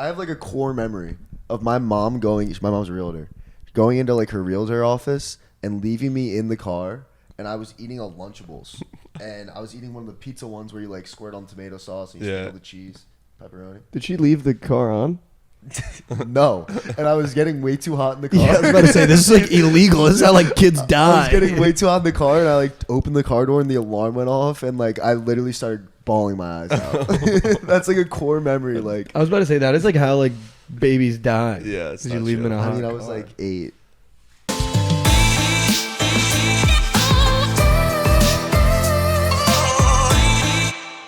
I have like a core memory of my mom going. My mom's a realtor, going into like her realtor office and leaving me in the car, and I was eating a Lunchables, and I was eating one of the pizza ones where you like squirt on tomato sauce and you sprinkle the cheese, pepperoni. Did she leave the car on? No, and I was getting way too hot in the car. Yeah, I was about to say this is like illegal. This is how like kids die. I was getting way too hot in the car, and I like opened the car door, and the alarm went off, and like I literally started bawling my eyes out. That's like a core memory. Like I was about to say that is like how like babies die. Yeah, it's you not leave them in a hot I mean, I car. was like 8.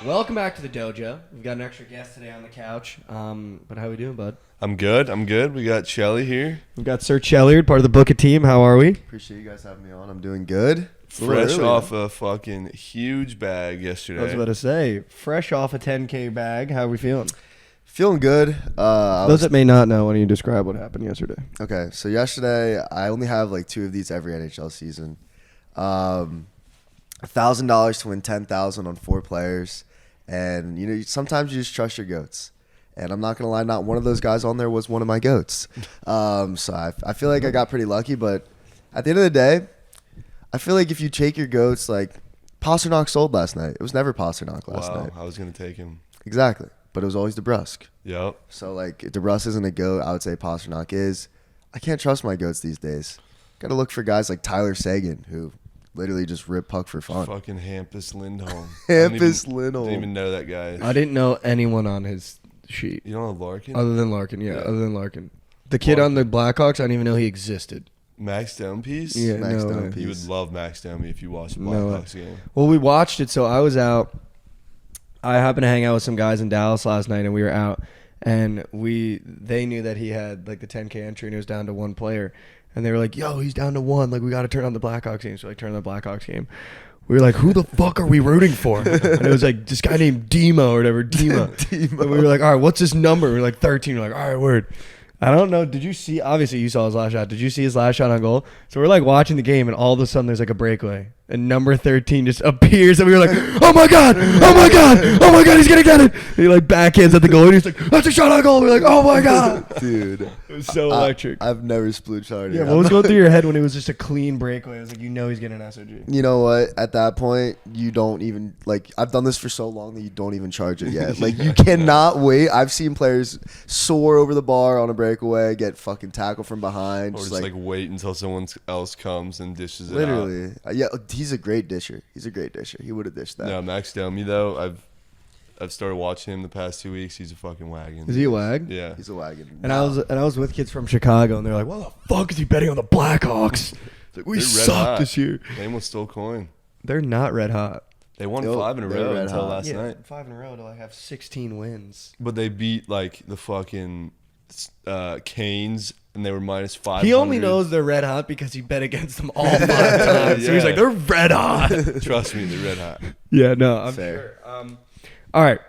Welcome back to the dojo. We've got an extra guest today on the couch. But how we doing, bud? I'm good. We got Chelly here. We've got Sir Chelly'S, part of the BookIt team. How are we? Appreciate you guys having me on. I'm doing good. Fresh off a fucking huge bag yesterday. I was about to say, fresh off a 10K bag. How are we feeling? Feeling good. Those that may not know, why don't you describe what happened yesterday? Okay, so yesterday, I only have like 2 of these every NHL season. $1,000 to win $10,000 on 4 players. And, you know, sometimes you just trust your goats. And I'm not going to lie, not one of those guys on there was one of my goats. So I feel like I got pretty lucky. But at the end of the day, I feel like if you take your goats, like Pasternak sold last night. It was never Pasternak last night. I was going to take him. Exactly. But it was always DeBrusk. Yep. So, like, if DeBrusk isn't a goat, I would say Pasternak is. I can't trust my goats these days. Got to look for guys like Tyler Seguin, who literally just rip puck for fun. Fucking Hampus Lindholm. Hampus Lindholm. Didn't even know that guy. I didn't know anyone on his sheet. You don't know Larkin? Other than Larkin, other than Larkin. The kid on the Blackhawks, I didn't even know he existed. Max Downpiece? Yeah, Max no way. Downpiece. You would love Max Downpiece if you watched the No way. Blackhawks game. Well, we watched it, so I was out. I happened to hang out with some guys in Dallas last night, and we were out, and they knew that he had like the 10K entry, and it was down to 1 player, and they were like, "Yo, he's down to 1. Like, we got to turn on the Blackhawks game." So like, turn on the Blackhawks game. We were like, "Who the fuck are we rooting for?" And it was like this guy named Demo or whatever, Demo. And we were like, "All right, what's his number?" We were like 13. We're like, "All right, word." I don't know. Did you see? Obviously, you saw his last shot. Did you see his last shot on goal? So we're like watching the game, and all of a sudden, there's like a breakaway, and number 13 just appears, and we were like, "Oh my god! Oh my god! Oh my god! He's gonna get it!" And he like backhands at the goal, and he's like, "That's a shot on goal." We're like, "Oh my god!" Dude. It was so electric. I've never splooched harder. Yeah, what was going through your head when it was just a clean breakaway? It was like, you know, he's getting an SOG. You know what? At that point, you don't even, like, I've done this for so long that you don't even charge it yet. Like, you cannot wait. I've seen players soar over the bar on a breakaway, get fucking tackled from behind. Or just like wait until someone else comes and dishes it out. Literally. Yeah, he's a great disher. He's a great disher. He would have dished that. No, Max Downey, though, I've started watching him the past 2 weeks. He's a fucking wagon. Is he a wag? Yeah. He's a wagon. And I was with kids from Chicago, and they're like, "Why the fuck is he betting on the Blackhawks?" It's like, we They're red suck hot. this year. They almost stole coin. They're not red hot. They won Nope, 5 in a they're row red until hot. last night. 5 in a row to like have 16 wins. But they beat like the fucking Canes, and they were minus 500. He only knows they're red hot because he bet against them all 5 times. So he's Yeah. like, they're red hot. Trust me, they're red hot. Yeah, no, I'm Fair. sure. All right.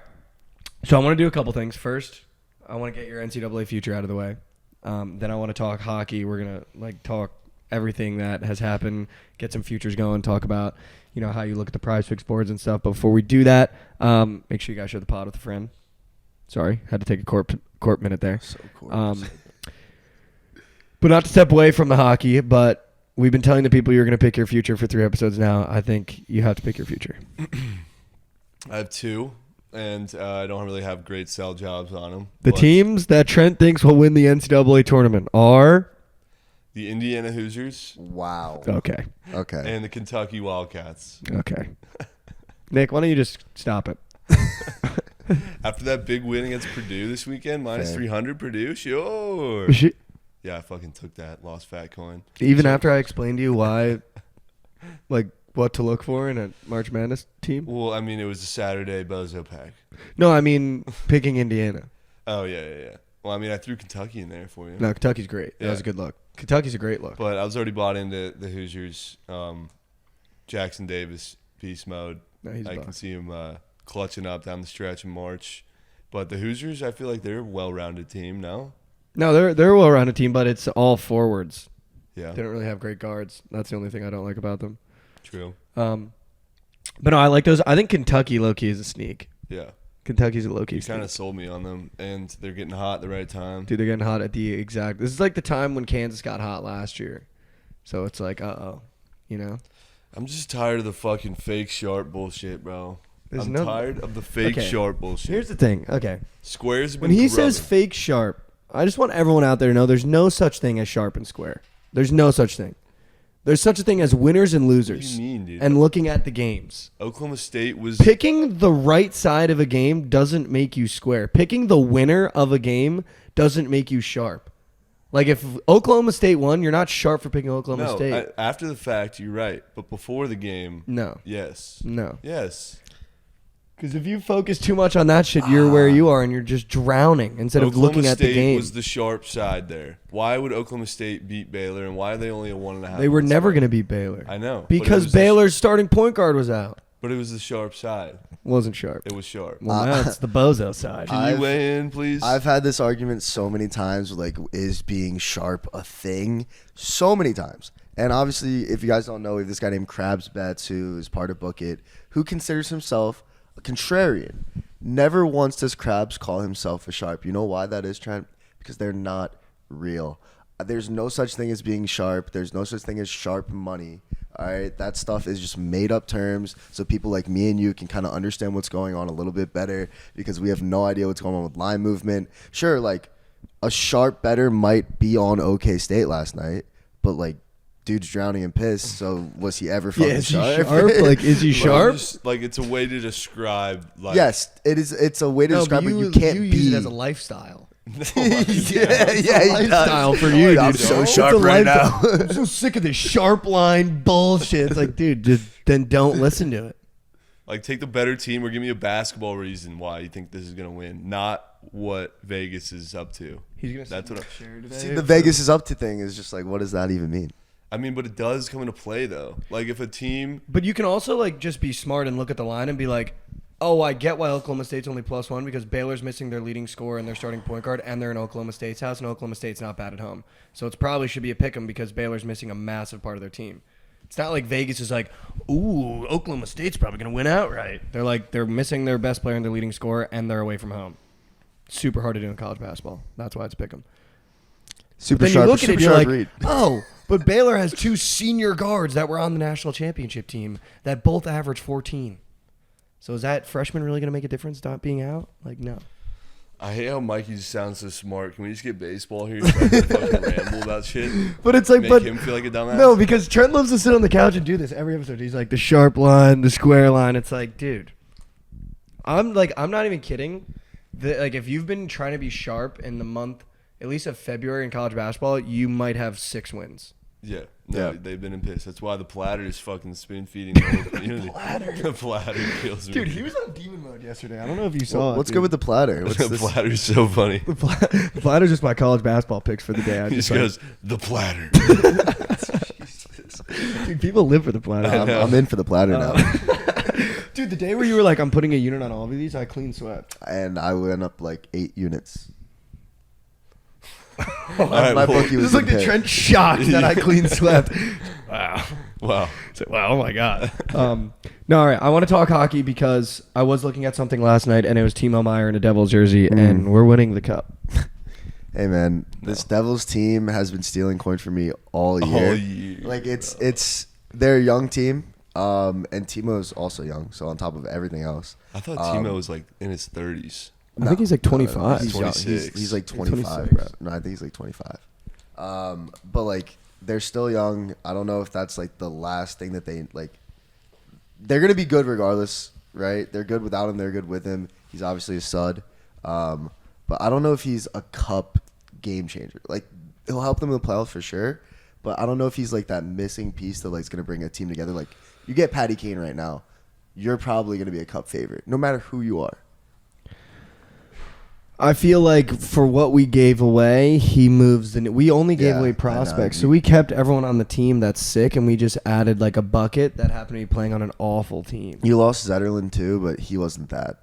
So I want to do a couple things. First, I want to get your NCAA future out of the way. Then I want to talk hockey. We're going to like talk everything that has happened, get some futures going, talk about, you know, how you look at the prize picks boards and stuff. But before we do that, make sure you guys share the pod with a friend. Sorry, had to take a court minute there. So cool. But not to step away from the hockey, but we've been telling the people you're going to pick your future for 3 episodes now. I think you have to pick your future. I have 2, and I don't really have great sell jobs on them. The teams that Trent thinks will win the NCAA tournament are... The Indiana Hoosiers Wow. Okay. Okay. and the Kentucky Wildcats. Okay. Nick, why don't you just stop it? After that big win against Purdue this weekend, minus Fair. 300 Purdue, sure. Yeah, I fucking took that. Lost fat coin. Even after I explained to you why, like, what to look for in a March Madness team? Well, I mean, it was a Saturday Bozo pack. No, I mean picking Indiana. Oh, yeah. Well, I mean, I threw Kentucky in there for you. No, Kentucky's great. That was a good look. Kentucky's a great look. But I was already bought into the Hoosiers. Jackson Davis, beast mode. No, he's I a can boss. see him clutching up down the stretch in March. But the Hoosiers, I feel like they're a well-rounded team now. No, they're a well-rounded team, but it's all forwards. Yeah, They don't really have great guards. That's the only thing I don't like about them. true. But no, I like those. I think Kentucky low-key is a sneak. Yeah. Kentucky's a low-key You kind sneak. of sold me on them, and they're getting hot at the right time. Dude, they're getting hot at the exact. This is like the time when Kansas got hot last year. So it's like, you know? I'm just tired of the fucking fake Sharp bullshit, bro. There's I'm no- tired of the fake Okay. Sharp bullshit. Here's the thing. Okay. Squares have been When he corrupted. says fake Sharp, I just want everyone out there to know there's no such thing as Sharp and Square. There's no such thing. There's such a thing as winners and What do losers. you mean, dude? And looking at the games. Oklahoma State was Picking the right side of a game doesn't make you square. Picking the winner of a game doesn't make you sharp. Like if Oklahoma State won, you're not sharp for picking Oklahoma no. State. After the fact, you're right, but before the game, No. yes, No. yes. Because if you focus too much on that shit, you're where you are and you're just drowning instead of Oklahoma looking at State the game. was the sharp side there. Why would Oklahoma State beat Baylor, and why are they only a 1.5? They were point never spread? going to beat Baylor. I know, but it Because was the Baylor's starting point guard was out. But it was the sharp side. Wasn't sharp. It was sharp. Well, now it's the bozo side. Can you weigh in, please? I've had this argument so many times, like, is being sharp a thing? So many times. And obviously, if you guys don't know, we have this guy named Krabs Betts, who is part of BookIt, who considers himself a contrarian. Never once does Krabs call himself a sharp. You know why that is, Trent? Because they're not real. There's no such thing as being sharp. There's no such thing as sharp money. All right, that stuff is just made up terms so people like me and you can kind of understand what's going on a little bit better because we have no idea what's going on with line movement. Sure, like a sharp bettor might be on OK State last night, but like dude's drowning in piss, so was he ever fucking is he sharp? sharp? Like, is he Like, sharp? like it's a way to describe. Like, Yes, it is. It's a way to describe it. You can't you be. use it as a lifestyle. yeah, he lifestyle does. for you, I'm dude. so It's sharp a right now. lifestyle. I'm so sick of this sharp line bullshit. It's like, dude, just then don't listen to it. Like, take the better team or give me a basketball reason why you think this is going to win, not what Vegas is up to. He's gonna. That's what See, the Vegas is up to thing is just like, what does that even mean? I mean, but it does come into play, though. Like, if a team... But you can also like just be smart and look at the line and be like, oh, I get why Oklahoma State's only +1 because Baylor's missing their leading scorer and their starting point guard, and they're in Oklahoma State's house, and Oklahoma State's not bad at home. So it's probably should be a pick 'em because Baylor's missing a massive part of their team. It's not like Vegas is like, ooh, Oklahoma State's probably going to win outright. They're like, they're missing their best player and their leading scorer, and they're away from home. Super hard to do in college basketball. That's why it's pick 'em. Super Then sharp. you look at super it, you're sharp like, read. oh, but Baylor has 2 senior guards that were on the national championship team that both average 14. So is that freshman really going to make a difference not being out? Like, no. I hate how Mikey just sounds so smart. Can we just get baseball here so I can fucking ramble about shit? But it's like, Make but him feel like a dumbass? no, because Trent loves to sit on the couch and do this every episode. He's like the sharp line, the square line. It's like, dude, I'm not even kidding. Like, if you've been trying to be sharp in the month, at least of February in college basketball, you might have 6 wins. Yeah. No, Yeah. they've been in piss. That's why the platter is fucking spoon-feeding the whole community. The platter kills me. Dude, he was on demon mode yesterday. I don't know if you saw Well, it. let's dude. go with the platter. What's The this? platter's so funny. The platter's just my college basketball picks for the day. I He just like- goes, the platter. dude, people live for the platter. I'm in for the platter now. Dude, the day where you were like, I'm putting a unit on all of these, I clean swept. And I went up like 8 units. All right, My well, bookie This was is like in the pit. Trent shock that I clean swept. Wow. wow. It's like, wow, oh my God. No, all right. I want to talk hockey because I was looking at something last night and it was Timo Meyer in a Devils jersey and we're winning the cup. Hey man, this Devils team has been stealing coin from me all year. All year, Like it's they're a young team, and Timo's also young. So on top of everything else, I thought Timo was like in his 30s. I think he's like 25. He's, young. 26. He's like He's 25, 26. bro. No, I think he's like 25. But like they're still young. I don't know if that's like the last thing that they like. They're gonna be good regardless, right? They're good without him. They're good with him. He's obviously a stud. But I don't know if he's a cup game changer. Like he'll help them in the playoffs for sure. But I don't know if he's like that missing piece that like is gonna bring a team together. Like you get Patty Kane right now, you're probably gonna be a cup favorite, no matter who you are. I feel like for what we gave away, he moves. We only gave Yeah, I away know. prospects. So we kept everyone on the team that's sick and we just added like a bucket that happened to be playing on an awful team. You lost Zetterlund too, but he wasn't that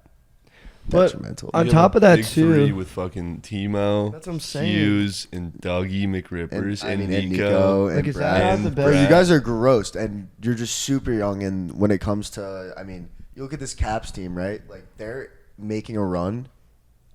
But detrimental. on You have top a of that, big too- three with fucking Timo, That's what I'm saying. Hughes, and Dougie McRippers, and, and Nico. and Like, is that Brad. not the Bro, best? you guys are gross, and you're just super young. And when it comes to, I mean, you look at this Caps team, right? Like they're making a run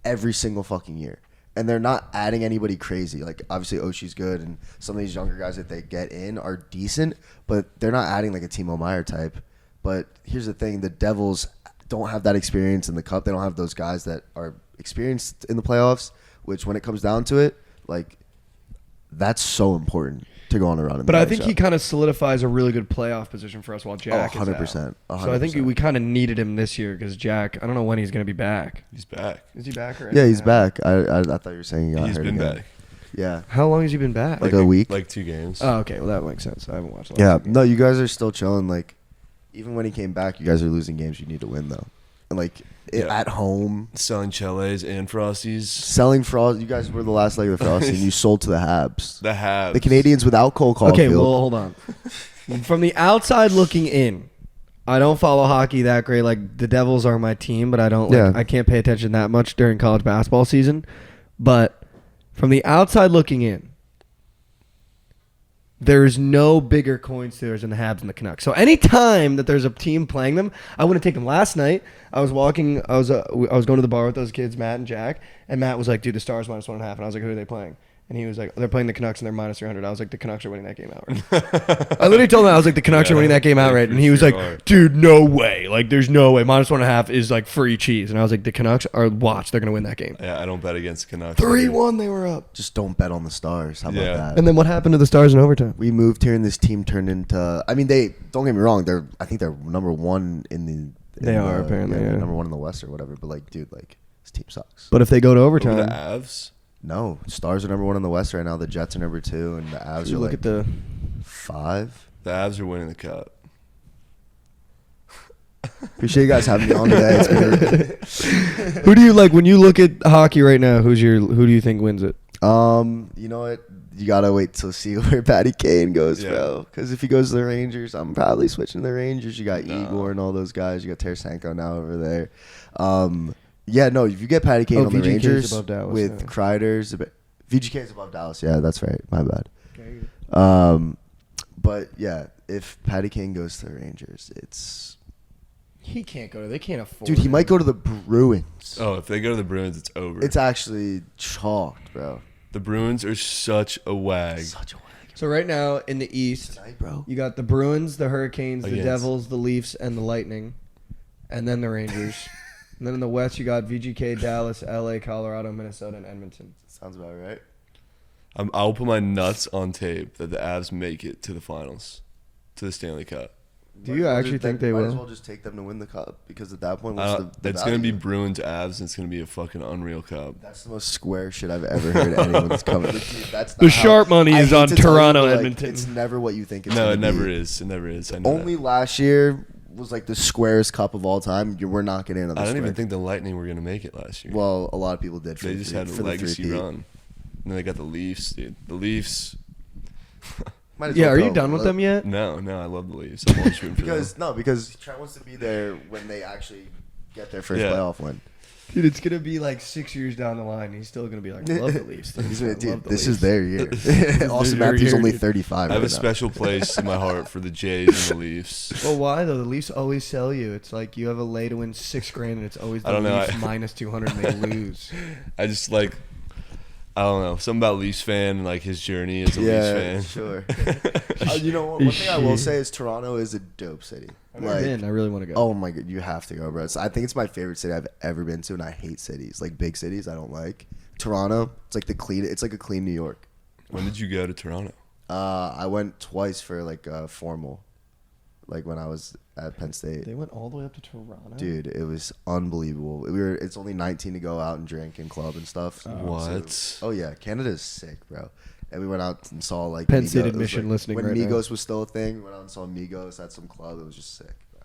every single fucking year. And they're not adding anybody crazy. Like, obviously, Oshie's good, and some of these younger guys that they get in are decent, but they're not adding like a Timo Meyer type. But here's the thing. The Devils don't have that experience in the Cup. They don't have those guys that are experienced in the playoffs, which when it comes down to it, like, that's so important to go on a run. But I think he kind of solidifies a really good playoff position for us while Jack is 100%. out. So I think we kind of needed him this year because Jack, I don't know when he's going to be back. He's back. Is he back? Or Yeah, he's back. I thought you were saying he got He's hurt been again. back. Yeah. How long has he been back? Like a week. Like 2 games. Oh, okay. Well, that makes sense. I haven't watched it. Yeah. No, you guys are still chilling. Like, even when he came back, you guys are losing games you need to win, though. And, like, at home. Selling CHELLY'S and Frosties. Selling Frost. You guys were the last leg of the Frosty, and you sold to the Habs. The Habs. The Canadians without Cole Caulfield. Okay, well, hold on. From the outside looking in, I don't follow hockey that great. Like, the Devils are my team, but I don't. Like, I can't pay attention that much during college basketball season. But from the outside looking in, there's no bigger coin stealers than the Habs and the Canucks. So anytime that there's a team playing them, I wouldn't take them. Last night, I was walking. I was going to the bar with those kids, Matt and Jack, and Matt was like, "Dude, the Stars -1.5," and I was like, "Who are they playing?" And he was like, "They're playing the Canucks and they're -300." I was like, "The Canucks are winning that game outright." I literally told him I was like, "The Canucks are winning that game outright," and he was like, "Dude, no way! Like, there's no way. -1.5 is like free cheese." And I was like, "The Canucks are watch. They're gonna win that game." Yeah, I don't bet against Canucks. 3-1, they were up. Just don't bet on the Stars. How about that? And then what happened to the Stars in overtime? We moved here, and this team turned into. I mean, they don't get me wrong. I think they're number 1 in the. They are, apparently, they're yeah. number 1 in the West or whatever. But like, dude, like, this team sucks. But if they go to Over overtime, the Avs. No, Stars are number 1 in the West right now. The Jets are number 2, and the Avs you are look like at the 5. The Avs are winning the Cup. Appreciate you guys having me on today. It's been Who do you like when you look at hockey right now? Who do you think wins it? you know what? You gotta wait till see where Patty Kane goes, Yeah. bro. Because if he goes to the Rangers, I'm probably switching to the Rangers. You got Igor and all those guys. You got Tarasenko now over there. Yeah, no. If you get Patty Kane on the VGK 's Rangers above Dallas, with yeah. Kreider's, VGK is above Dallas. Yeah, that's right. My bad. Okay. But yeah, if Patty Kane goes to the Rangers, it's He can't go to. They can't afford. dude. He him. might go to the Bruins. Oh, if they go to the Bruins, it's over. It's actually chalked, bro. The Bruins are such a wag. Such a wag. So right now in the East, Tonight, bro. you got the Bruins, the Hurricanes, the Against. Devils, the Leafs, and the Lightning, and then the Rangers. And then in the West, you got VGK, Dallas, LA, Colorado, Minnesota, and Edmonton. Sounds about right. I'll put my nuts on tape that the Avs make it to the finals, to the Stanley Cup. Do you actually think they might as will? well just take them to win the cup because at that point, It's going to be Bruins Avs, and it's going to be a fucking unreal cup. That's the most square shit I've ever heard anyone's coming. Dude, that's The not how- sharp money I is hate on to tell you, Toronto, but, like, Edmonton. It's never what you think it's No, gonna it never be. is. It never is. I know Only that. last year was like the squarest cup of all time. We're not getting in on the I don't square. even think the Lightning were going to make it last year. Well, a lot of people did. they just had a legacy run. And then they got the Leafs, dude. The Leafs. Yeah, are you done with them yet? No, I love the Leafs. I'm always rooting for them. Because Trent wants to be there when they actually get their first Yeah. playoff win. Dude, it's gonna be like 6 years down the line. He's still gonna be like, love the Leafs. He's I gonna- dude, love the this Leafs. is their year. Austin their Matthews year, only dude. 35. I have right a now. special place in my heart for the Jays and the Leafs. Well, why though? The Leafs always sell you. It's like you have a lay to win $6,000, and it's always the I don't know, Leafs I- minus 200, and they lose. I just like, I don't know, something about Leafs fan and like his journey as a Leafs fan. Sure. You know what? One thing I will say is Toronto is a dope city. I've never been. I really want to go. Oh my god, you have to go, bro. So I think it's my favorite city I've ever been to, and I hate cities like big cities. I don't like Toronto. It's like the clean. It's like a clean New York. When did you go to Toronto? I went twice for like formal, like when I was at Penn State. They went all the way up to Toronto. Dude, it was unbelievable. It's only 19 to go out and drink and club and stuff. What? Oh yeah, Canada's sick, bro. And we went out and saw like Penn State Migos. It was, admission like, listening when right now. Migos was still a thing. We went out and saw Migos at some club. It was just sick, bro.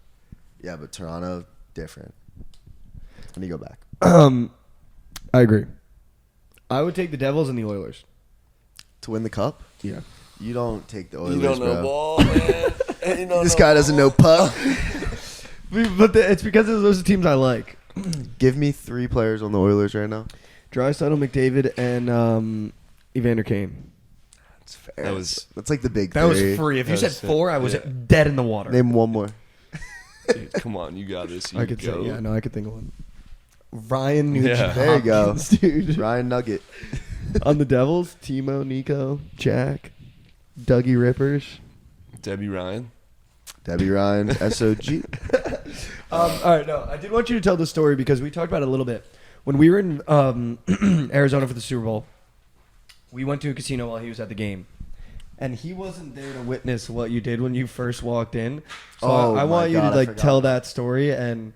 Yeah, but Toronto different. I need to go back. I agree. I would take the Devils and the Oilers. To win the cup? Yeah. You don't take the Oilers, bro. ball, man. This guy doesn't know puck. But it's because those are teams I like. Give me 3 players on the Oilers right now. Draisaitl, McDavid, and Evander Kane. That's fair. was- That's like the big That three. was free. If you That said was sick. 4, I was Yeah. dead in the water. Name one more. Dude, come on, you got this. I could say, yeah, no, I could think of one. Ryan Nugent. Yeah. There you go. Hopkins, dude. Ryan Nugget. On the Devils, Timo, Nico, Jack, Dougie Rippers. Debbie Ryan. Debbie Ryan, SOG. All right, no, I did want you to tell the story because we talked about it a little bit. When we were in Arizona for the Super Bowl, we went to a casino while he was at the game. And he wasn't there to witness what you did when you first walked in. So Oh, I want my you God, to I like forgot. tell that story, and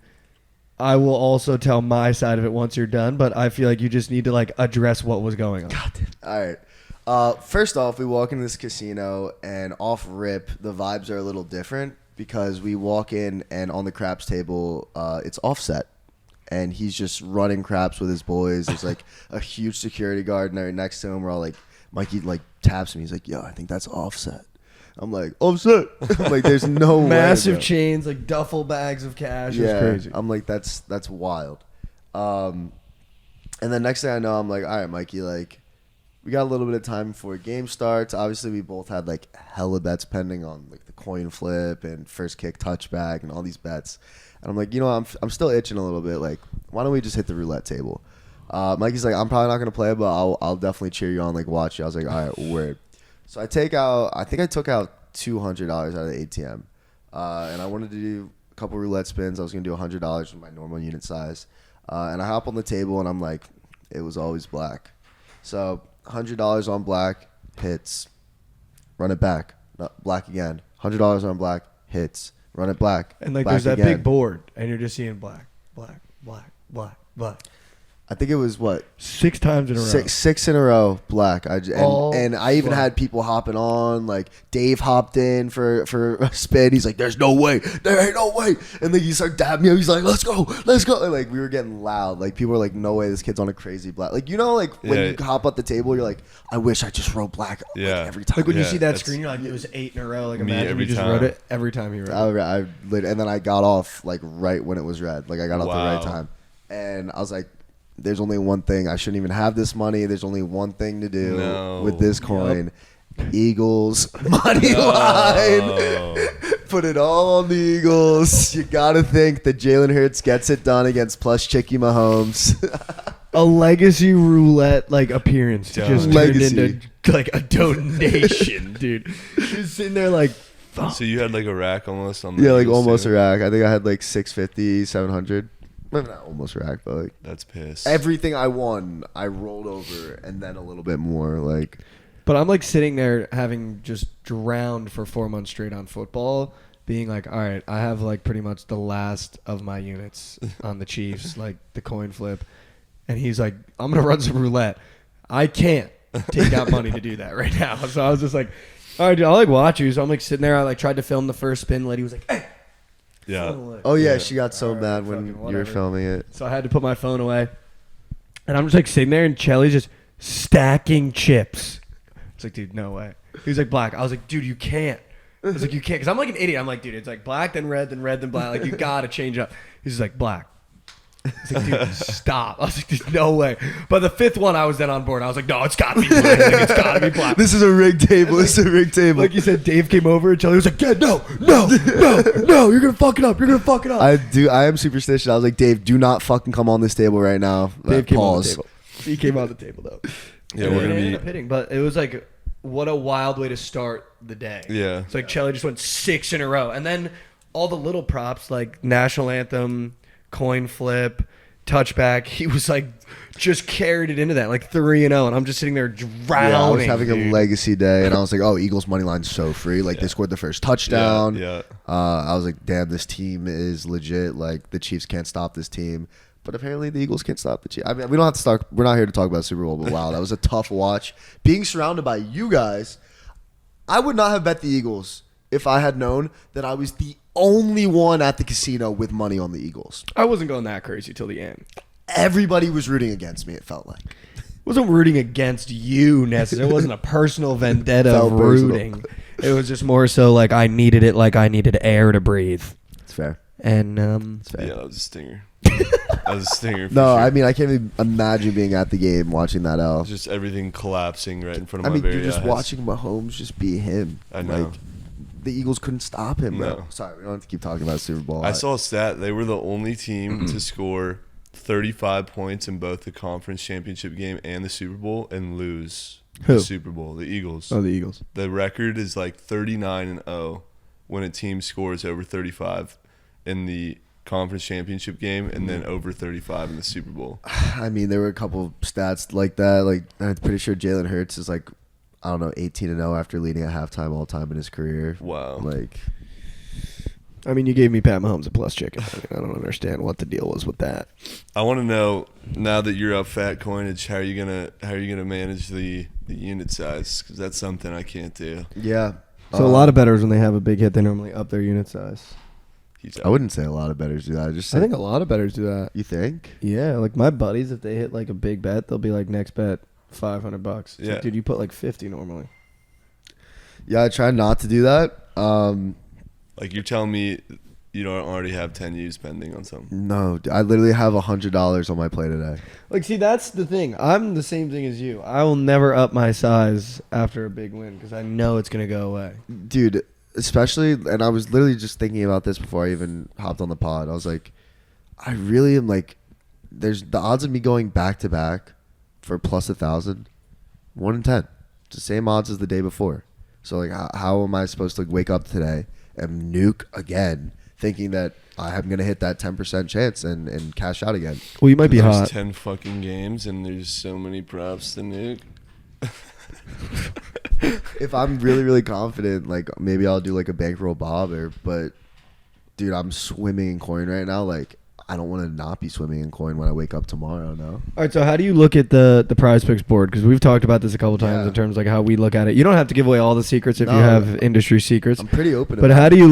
I will also tell my side of it once you're done. But I feel like you just need to like address what was going on. All right. First off, we walk into this casino, and off rip, the vibes are a little different because we walk in, and on the craps table, it's Offset. And he's just running craps with his boys. There's like a huge security guard right next to him. We're all like, Mikey like taps me. He's like, yo, I think that's Offset. I'm like, Offset. I'm like, there's no way, Massive bro. chains, like duffel bags of cash. It was crazy. I'm like, that's wild. And then next thing I know, I'm like, all right, Mikey, like, we got a little bit of time before a game starts. Obviously, we both had like hella bets pending on like the coin flip and first kick touchback and all these bets. And I'm like, you know, I'm still itching a little bit. Like, why don't we just hit the roulette table? Mikey's like, I'm probably not gonna play, but I'll definitely cheer you on, like watch you. I was like, all right, word. So I took out $200 out of the ATM, and I wanted to do a couple roulette spins. I was gonna do $100 with my normal unit size, and I hop on the table and I'm like, it was always black. So $100 on black hits, run it back, black again. $100 on black hits, run it black. And like black there's that again. big board, and you're just seeing black, black, black, black, black. I think it was what 6 times in a row. six in a row black. And I even fuck. had people hopping on. Like Dave hopped in for a spin. He's like, "There's no way, there ain't no way." And then he started dabbing me. He's like, "Let's go." And like we were getting loud. Like people were like, "No way, this kid's on a crazy black." Like you know, like when you hop up the table, you're like, "I wish I just wrote black." Like, every time. Like when you Yeah, see that that's screen, you're like, it was 8 in a row. Like me imagine every you just time. wrote it every time you wrote it. And then I got off like right when it was red. Like I got off the right Wow. time, and I was like, "There's only one thing. I shouldn't even have this money. There's only one thing to do No. with this coin: Eagles money line. Put it all on the Eagles. You gotta think that Jalen Hurts gets it done against plus Chicky Mahomes. A legacy roulette like appearance Done. just turned Legacy. into like a donation, dude. Just sitting there like, fuck. So you had like a rack almost on the Yeah, like Eagles almost too? a rack. I think I had like 650, 700. Maybe not almost a rack, but like That's piss. everything I won, I rolled over and then a little bit more. Like, But I'm like sitting there having just drowned for 4 months straight on football, being like, all right, I have like pretty much the last of my units on the Chiefs, like the coin flip. And he's like, I'm going to run some roulette. I can't take out money to do that right now. So I was just like, all right, dude, I'll like watch you. So I'm like sitting there. I like tried to film the first spin. Lady was like, hey. Yeah. phone away. oh yeah, Yeah. she got so Alright, mad when fucking you were whatever. filming it. So I had to put my phone away. And I'm just like sitting there and Chelly's just stacking chips. It's like, dude, no way. He was like, black. I was like, dude, you can't. I was like, you can't. Because I'm like an idiot. I'm like, dude, it's like black, then red, then red, then black. Like, you got to change up. He's just like, black. He's like, dude, stop. I was like, there's no way. But the fifth one, I was then on board. I was like, no, it's got to be black. Like, it's got to be black. This is a rigged table. This is a rigged table. Like you said, Dave came over and Chelly was like, yeah, no, you're going to fuck it up. You're going to fuck it up. I am superstitious. I was like, Dave, do not fucking come on this table right now. Dave came on the Pause. table. He came on the table, though. Yeah, And we're it gonna ended be. up hitting, but it was like, what a wild way to start the day. Yeah. It's like Chelly just went 6 in a row. And then all the little props like national anthem, coin flip, touchback, he was like just carried it into that, like 3-0. And I'm just sitting there drowning. Yeah, I was having dude. a legacy day, and I was like, "Oh, Eagles money line's so free! Like they scored the first touchdown." Yeah. I was like, "Damn, this team is legit! Like the Chiefs can't stop this team." But apparently, the Eagles can't stop the Chiefs. I mean, we don't have to start. We're not here to talk about Super Bowl, but wow, that was a tough watch. Being surrounded by you guys, I would not have bet the Eagles if I had known that I was the only one at the casino with money on the Eagles. I wasn't going that crazy till the end. Everybody was rooting against me. It felt like. Wasn't rooting against you necessarily. It wasn't a personal vendetta Felt of personal. rooting. It was just more so like I needed it, like I needed air to breathe. It's fair. And It's fair. Yeah, that was a stinger. That was a stinger. For No, sure. I mean I can't even imagine being at the game watching that L. Just everything collapsing right in front of I my mean, very you're just eyes. watching Mahomes just be him. I know. Like, the Eagles couldn't stop him, bro. No. Sorry, we don't have to keep talking about Super Bowl. I saw a stat. They were the only team to score 35 points in both the conference championship game and the Super Bowl and lose Who? the Super Bowl? The Eagles. Oh, the Eagles. The record is like 39-0 when a team scores over 35 in the conference championship game and then over 35 in the Super Bowl. I mean, there were a couple stats like that. Like, I'm pretty sure Jalen Hurts is like, I don't know, 18-0 after leading at halftime all time in his career. Wow. Like, I mean, you gave me Pat Mahomes a plus chicken. I don't understand what the deal was with that. I want to know, now that you're up fat coinage, how are you gonna manage the unit size? Because that's something I can't do. yeah. So a lot of bettors, when they have a big hit, they normally up their unit size. I I wouldn't say a lot of bettors do that. I think a lot of bettors do that. You think? Yeah, like my buddies, if they hit like a big bet, they'll be like, next bet $500. It's Yeah. like, dude, you put like 50 normally. Yeah, I try not to do that. Like, you're telling me you don't already have 10 U's pending on something? No, I literally have $100 on my play today. Like, see, that's the thing. I'm the same thing as you. I will never up my size after a big win because I know it's going to go away. Dude, especially, and I was literally just thinking about this before I even hopped on the pod. I was like, I really am like, there's the odds of me going back to back for plus 1,000, 1 in 10. It's the same odds as the day before. So like, how am I supposed to wake up today and nuke again, thinking that I'm gonna hit that 10% chance and cash out again? Well, you might be There's hot. 10 fucking games and there's so many props to nuke. If I'm really, really confident, like maybe I'll do like a bankroll bobber. But dude, I'm swimming in coin right now. Like, I don't want to not be swimming in coin when I wake up tomorrow. No. All right, so how do you look at the Prize Picks board? Because we've talked about this a couple times Yeah. in terms of like how we look at it. You don't have to give away all the secrets if you No. have industry secrets. I'm pretty open. But about how do you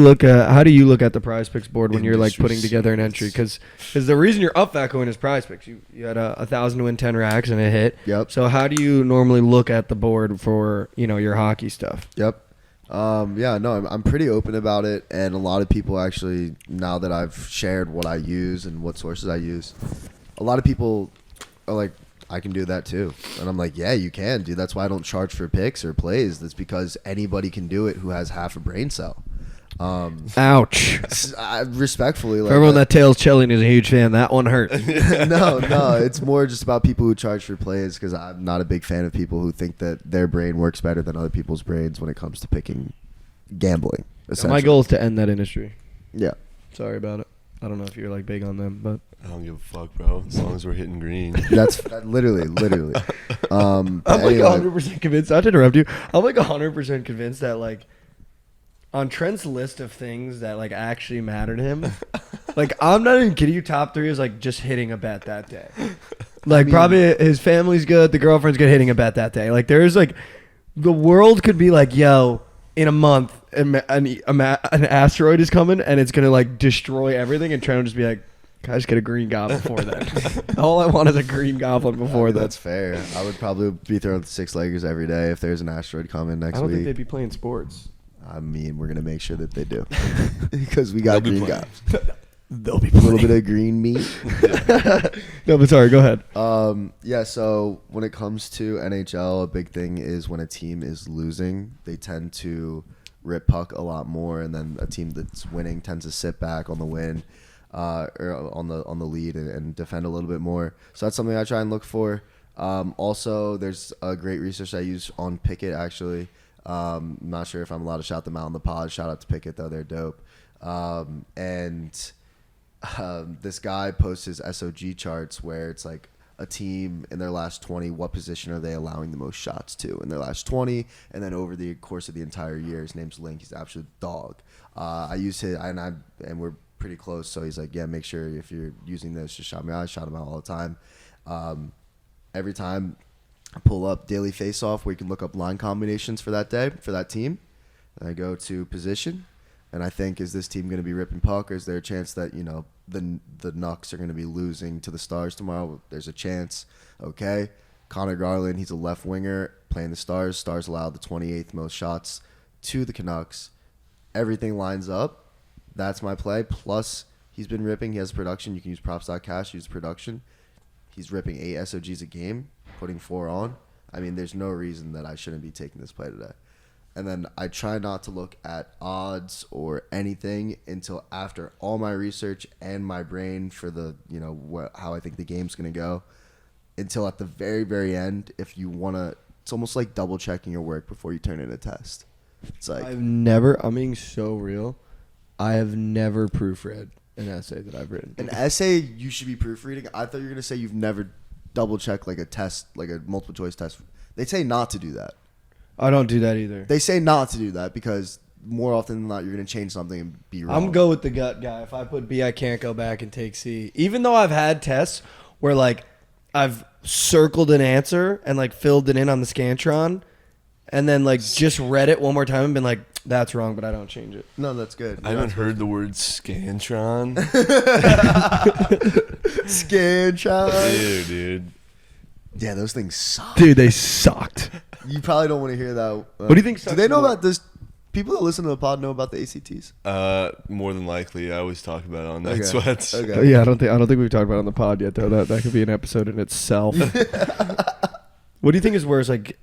look at the Prize Picks board when you're like Industry putting together an entry? Because the reason you're up that coin is Prize Picks. You had 1,000 to win 10 racks and it hit. Yep. So how do you normally look at the board for your hockey stuff? Yep. Yeah, no, I'm pretty open about it, and a lot of people actually, now that I've shared what I use and what sources I use, a lot of people are like, I can do that too. And I'm like, yeah, you can, dude. That's why I don't charge for picks or plays. That's because anybody can do it who has half a brain cell. Ouch. Respectfully, like, For everyone that tails Chelly is a huge fan, that one hurt. no, it's more just about people who charge for plays, because I'm not a big fan of people who think that their brain works better than other people's brains when it comes to picking gambling. My goal is to end that industry. Yeah. Sorry about it. I don't know if you're like big on them, but I don't give a fuck, bro. As long as we're hitting green. That's literally. I'm like 100% convinced. Not to interrupt you. I'm like 100% convinced that like on Trent's list of things that like actually matter to him, like I'm not even kidding you. Top 3 is like just hitting a bet that day. Like probably his family's good, the girlfriend's good, hitting a bet that day. Like there's like the world could be like, yo, in a month an asteroid is coming and it's gonna like destroy everything, and Trent will just be like, can I just get a green goblin before then? All I want is a green goblin before then. That's fair. I would probably be throwing 6-leggers every day if there's an asteroid coming next I don't week. think they'd be playing sports. I mean, we're gonna make sure that they do, because we got They'll be green playing. guys. They'll be A little bit of green meat. No, but sorry, go ahead. Yeah. So when it comes to NHL, a big thing is when a team is losing, they tend to rip puck a lot more, and then a team that's winning tends to sit back on the win, or on the lead and defend a little bit more. So that's something I try and look for. Also, there's a great research I use on BookIt actually. I'm not sure if I'm allowed to shout them out on the pod. Shout out to BookIt though, they're dope. This guy posts his SOG charts where it's like a team in their last 20, what position are they allowing the most shots to in their last 20, and then over the course of the entire year. His name's Link. He's an absolute dog. I use his, and we're pretty close, so he's like, yeah, make sure if you're using this, just shout me out. I shout him out all the time. Every time I pull up Daily Face-Off, where you can look up line combinations for that day, for that team, and I go to position, and I think, is this team going to be ripping puck, or is there a chance that, the NUKes are going to be losing to the Stars tomorrow? There's a chance. Okay. Connor Garland, he's a left winger playing the Stars. Stars allowed the 28th most shots to the Canucks. Everything lines up. That's my play. Plus, he's been ripping. He has production. You can use props.cash, use production. He's ripping 8 SOGs a game, putting 4 on. I mean, there's no reason that I shouldn't be taking this play today. and then I try not to look at odds or anything until after all my research and my brain for the, how I think the game's going to go, until at the very, very end, if you want to, it's almost like double checking your work before you turn in a test. It's like, I'm being so real. I have never proofread an essay that I've written. an essay you should be proofreading. I thought you were going to say you've never double checked like a test, like a multiple choice test. They say not to do that. I don't do that either. They say not to do that because more often than not, you're going to change something and be wrong. I'm go with the gut guy. If I put B, I can't go back and take C. Even though I've had tests where like I've circled an answer and like filled it in on the Scantron and then like just read it one more time and been like, that's wrong, but I don't change it. No, that's good. I haven't heard the word Scantron. Scantron. Dude. Yeah, those things suck. Dude, they sucked. You probably don't want to hear that. What do you think Do sucks they know more? about this? People that listen to the pod know about the ACTs. More than likely, I always talk about it on Night Okay. Sweats. Okay. Yeah, I don't think we've talked about it on the pod yet though. That could be an episode in itself. What do you think is worse, like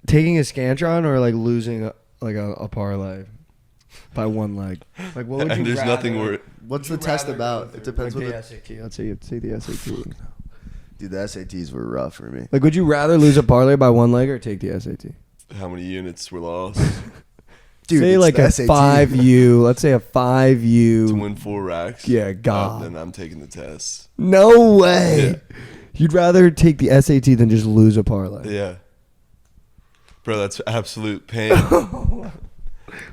taking a Scantron or like losing a parlay by one leg? Like what would you And there's rather? nothing worse. What's the test about? It depends like what the SAT. Let's say the SAT. Dude, the SATs were rough for me. Like, would you rather lose a parlay by one leg or take the SAT? How many units were lost Dude, say it's like the a SAT. 5U. Let's say a 5U. to win 4 racks? Yeah, God. Then I'm taking the test. No way. Yeah. You'd rather take the SAT than just lose a parlay. Yeah. Bro, that's absolute pain. What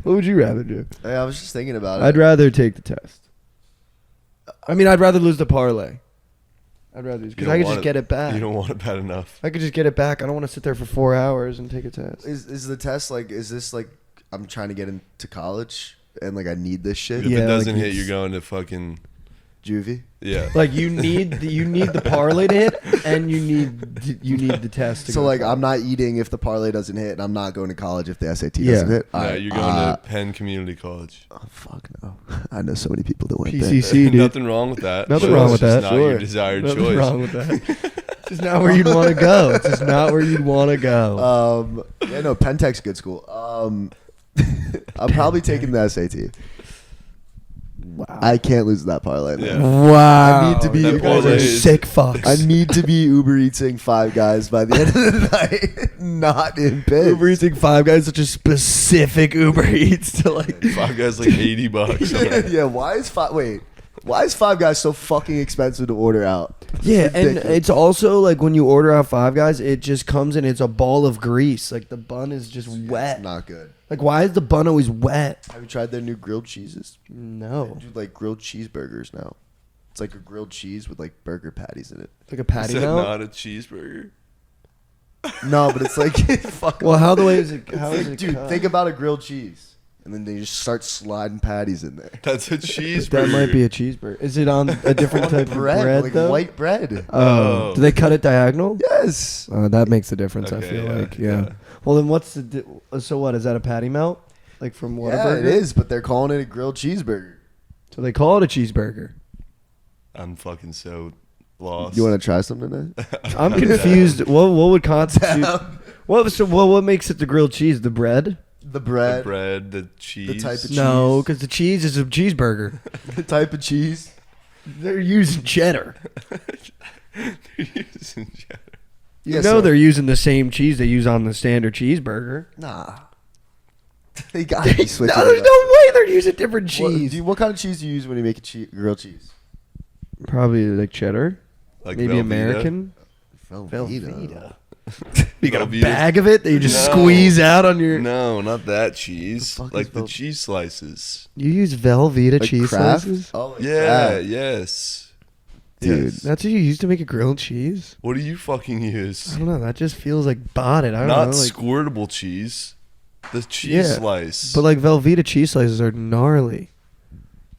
would you rather do? Hey, I was just thinking about it. I'd rather take the test. I mean, I'd rather lose the parlay. I'd rather You because don't I could want just get it back. You don't want it bad enough. I could just get it back. I don't want to sit there for 4 hours and take a test. Is the test like? Is this like? I'm trying to get into college and like I need this shit. If Yeah, it doesn't like hit, you're it's- going to fucking Juvie. yeah. Like you need the parlay to hit, and you need the test. To So go like through. I'm not eating if the parlay doesn't hit, and I'm not going to college if the SAT Yeah. doesn't hit. No, Alright, you're going to Penn Community College. Oh fuck no! I know so many people that went there. PCC, dude. Nothing wrong with that. Nothing but wrong it's with just that. Not your Sure. desired Nothing choice. wrong with that. It's just not where you'd want to go. It's just not where you'd want to go. Yeah, no, Pentech's a good school. I'm probably taking the SAT. Wow. I can't lose that parlay. Man. Yeah. Wow. I need to be- You guys That are is- sick fucks. I need to be Uber Eating Five Guys by the end of the night, not in bed. Uber Eating Five Guys, such a specific Uber Eats to like. 5 guys like $80. Yeah, why is Five Guys so fucking expensive to order out? Yeah, and Ridiculous. it's also like when you order out Five Guys, it just comes in. It's a ball of grease. Like the bun is just wet. It's not good. Like why is the bun always wet? Have you tried their new grilled cheeses? They No, do like grilled cheeseburgers now. It's like a grilled cheese with like burger patties in it. like a Is patty that melt. not a cheeseburger? No, but it's like fuck. Well, how the way is it? How is it? Dude, cut? think about a grilled cheese, and then they just start sliding patties in there. That's a cheeseburger. That might be a cheeseburger. Is it on a different type of bread like though? white bread. Oh. Do they cut it diagonal? Yes. That makes a difference. I Okay, feel yeah, like, yeah. yeah. Well, then what's the? So what is that? A patty melt? Like from Yeah, Whataburger? it is, but they're calling it a grilled cheeseburger. So they call it a cheeseburger. I'm fucking so lost. You want to try something today? I'm confused. What would constitute? What makes it the grilled cheese? The bread? The the bread, bread, the cheese. type of No, cheese. because the cheese is a cheeseburger. the type of cheese. They're using cheddar. They're using cheddar. You Yes, know sir. they're using the same cheese they use on the standard cheeseburger. Nah. They got to be switching. No, it there's up. no way they're using different What, cheese. what kind of cheese do you use when you make a grilled cheese? Probably like cheddar. Like Maybe Velveeta. American. Velveeta. You got a Velveeta. bag of it that you just No. squeeze out on your. No, not that cheese. The fuck Like is the Vel- cheese slices. You use Velveeta Like cheese Kraft? slices? Oh, like Yeah, Kraft. yes. Dude, Yes. that's what you use to make a grilled cheese? What do you fucking use? I don't know. That just feels like botted. I don't Not know. Like, squirtable cheese. The cheese Yeah, slice. but like Velveeta cheese slices are gnarly.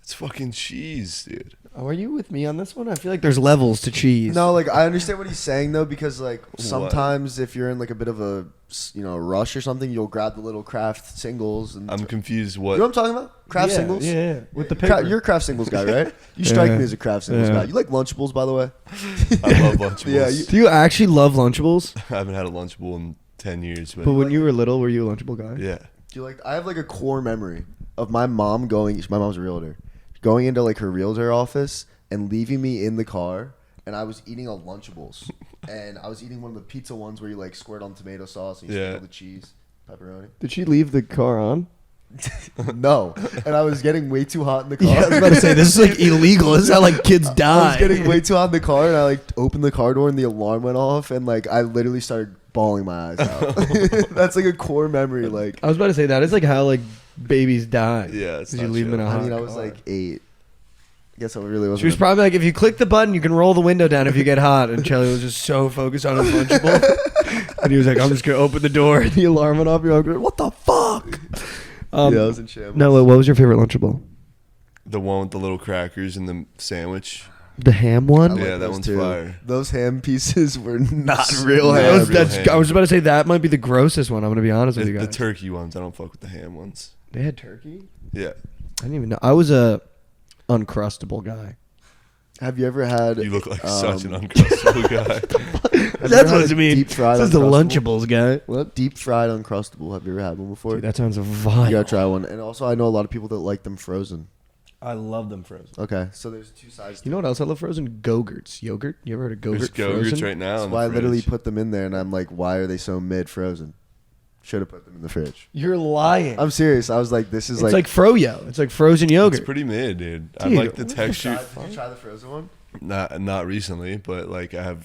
it's fucking cheese, dude. Oh, are you with me on this one? I feel like there's levels to cheese. No, like I understand what he's saying though, because like sometimes if you're in like a bit of a rush or something, you'll grab the little Kraft singles and I'm confused. you know what I'm talking about? Kraft singles. Yeah, with the Cra- paper. you're a Kraft singles guy, right? You strike Yeah. me as a Kraft singles Yeah. guy. You like Lunchables, by the way? I love Lunchables. Yeah, you- Do you actually love Lunchables? I haven't had a Lunchable in 10 years, but, But when you were little, were you a Lunchable guy? yeah. Do you like? I have like a core memory of my mom going. My mom's a realtor, going into like her realtor office and leaving me in the car, and I was eating a Lunchables, and I was eating one of the pizza ones where you like squirt on tomato sauce and you sprinkle the cheese, pepperoni. Did she leave the car on? No, and I was getting way too hot in the car. Yeah, I was about to say this is like illegal. This is how like kids die. I was getting way too hot in the car, and I like opened the car door, and the alarm went off, and like I literally started bawling my eyes out. That's like a core memory. Like I was about to say that is like how like babies die. Yeah, it's you not leave them in chill. a hot I mean, I was car. like 8. I guess I really wasn't. She was probably like, if you click the button, you can roll the window down if you get hot. And Chelly was just so focused on his Lunchable. And he was like, I'm just going to open the door. And the alarm went off. You're like, what the fuck? Yeah, I was in shambles. No, what was your favorite Lunchable? The one with the little crackers and the sandwich. The ham one? Yeah, that those one's too. fire. Those ham pieces were not real Not ham. real ham. I was about to say that might be the grossest one. I'm going to be honest with you The guys. turkey ones. I don't fuck with the ham ones. They had turkey? Yeah. I didn't even know. I was a Uncrustable guy. Have you ever had? You look like such an uncrustable guy. have you That's ever what had I a mean. Deep fried This is the Uncrustable? Lunchables guy. What deep fried Uncrustable? Have you ever had one before? Dude, that sounds vile. You gotta try one. And also, I know a lot of people that like them frozen. I love them frozen. Okay, so there's two sides. You know what else I love frozen? Go-Gurts. Yogurt. You ever heard of There's Go-Gurt Go-Gurts frozen? right now. That's in the why I literally fridge. put them in there, and I'm like, why are they so mid-frozen? Should have put them in the fridge. You're lying. I'm serious. I was like, this is It's like Froyo. It's like frozen yogurt. It's pretty mid, dude. I Dude, like the what the texture. Did you try the frozen one? Not recently, but like I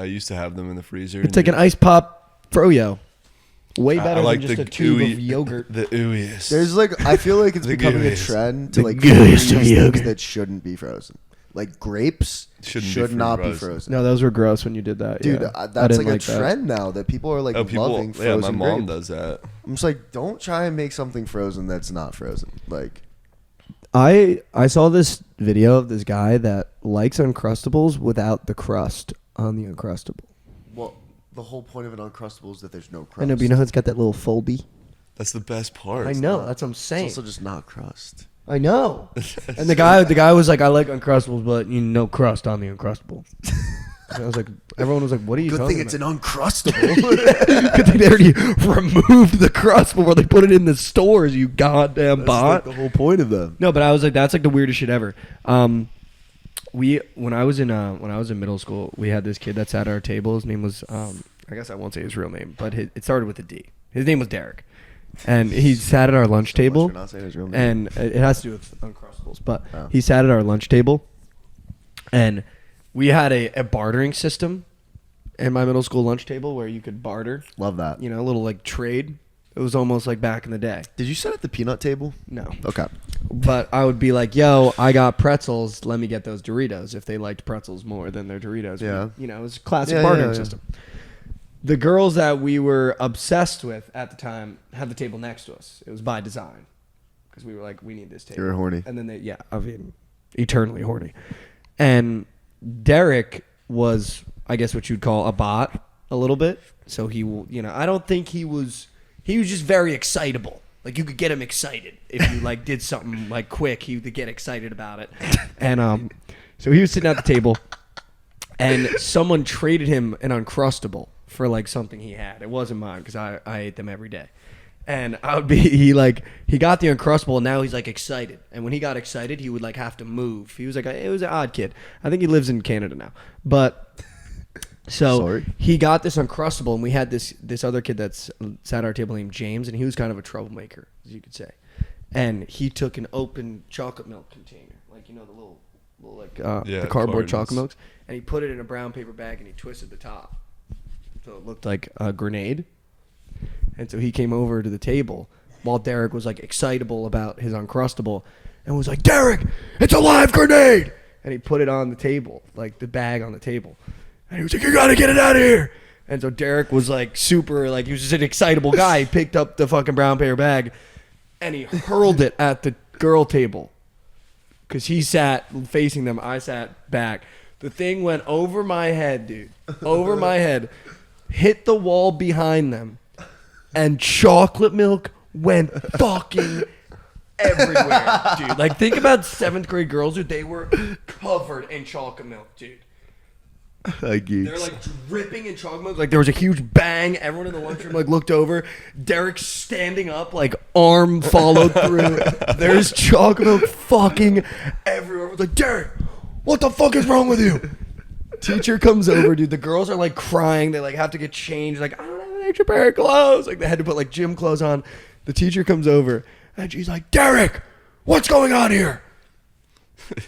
used to have them in the freezer. It's like an ice pop Froyo. Way better I like than just the a tube gooey, of yogurt. The ooeyest. There's like, I feel like it's The becoming a gooeyest. trend to The like gooeyest of freeze yogurt. things that shouldn't be frozen. Like grapes should not be frozen. frozen. No, those were gross when you did that. Dude, yeah. I that's didn't like a that. trend now that people are like Oh, people. loving Yeah, frozen my mom grapes. does that. I'm just like, don't try and make something frozen that's not frozen. Like, I saw this video of this guy that likes Uncrustables without the crust on the Uncrustable. well, the whole point of an Uncrustable is that there's no crust. I know, but you know how it's got that little foldy? That's the best part. I know, that's what I'm It's saying. also just not crust. I know. And the guy was like, I like Uncrustables, but no crust on the Uncrustable. And I was like, everyone was like, what are you Good talking thing it's about? an Uncrustable. Good thing they already removed the crust before they put it in the stores, you goddamn That's bot. like the whole point of them. No, but I was like, that's like the weirdest shit ever. When I was in middle school, we had this kid that sat at our table. His name was I guess I won't say his real name, but it started with a D. His name was Derek, and he sat at our lunch table. You're not saying his real name. And it has to do with Uncrustables, but Oh. he sat at our lunch table, and we had a bartering system in my middle school lunch table where you could barter, Love that. a little like trade. It was almost like back in the day. Did you sit at the peanut table? No. Okay. But I would be like, yo, I got pretzels. Let me get those Doritos if they liked pretzels more than their Doritos. Yeah. It was a classic Yeah, bartering yeah, yeah. system. The girls that we were obsessed with at the time had the table next to us. It was by design. Because we were like, we need this table. You were horny. And then eternally horny. And Derek was, I guess what you'd call a bot a little bit. So I don't think he was just very excitable. Like you could get him excited if you like did something like quick. He would get excited about it. And so he was sitting at the table, and someone traded him an Uncrustable for like something he had. It wasn't mine because I ate them every day. And he got the Uncrustable, and now he's like excited. And when he got excited, he would like have to move. He was like, it was an odd kid. I think he lives in Canada now. But so Sorry. he got this Uncrustable, and we had this other kid that's sat at our table named James, and he was kind of a troublemaker, as you could say. And he took an open chocolate milk container, like the little the cardboard cartons. chocolate milks, and he put it in a brown paper bag, and he twisted the top, so it looked like a grenade. And so he came over to the table while Derek was like excitable about his Uncrustable, and was like, "Derek, it's a live grenade!" And he put it on the table, like the bag on the table. And he was like, "You gotta get it out of here!" And so Derek was like super, like he was just an excitable guy. He picked up the fucking brown paper bag, and he hurled it at the girl table. Because he sat facing them, I sat back. The thing went over my head, dude. Over my head. Hit the wall behind them. And chocolate milk went fucking everywhere, dude. Like, think about 7th grade girls, dude. They were covered in chocolate milk, dude. They're like dripping in chalk milk. Like there was a huge bang. Everyone in the lunchroom like looked over. Derek's standing up, like arm followed through. There's chalk milk fucking everywhere. I was like, Derek, what the fuck is wrong with you? Teacher comes over, dude. The girls are like crying. They like have to get changed. Like, I don't have an extra pair of clothes. Like they had to put like gym clothes on. The teacher comes over and she's like, Derek, what's going on here?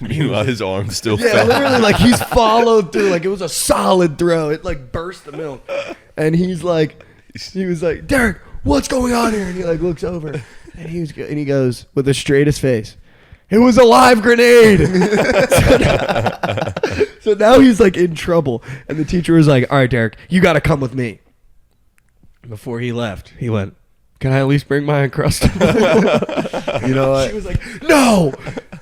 Meanwhile, his arm's still Yeah, fat. literally, like he's followed through. Like it was a solid throw. It like burst the milk, and he was like, Derek, what's going on here? And he like looks over, and he goes with the straightest face, it was a live grenade. So now he's like in trouble, and the teacher was like, all right, Derek, you got to come with me. Before he left, he went, can I at least bring my Uncrustable? You know what? She was like, no.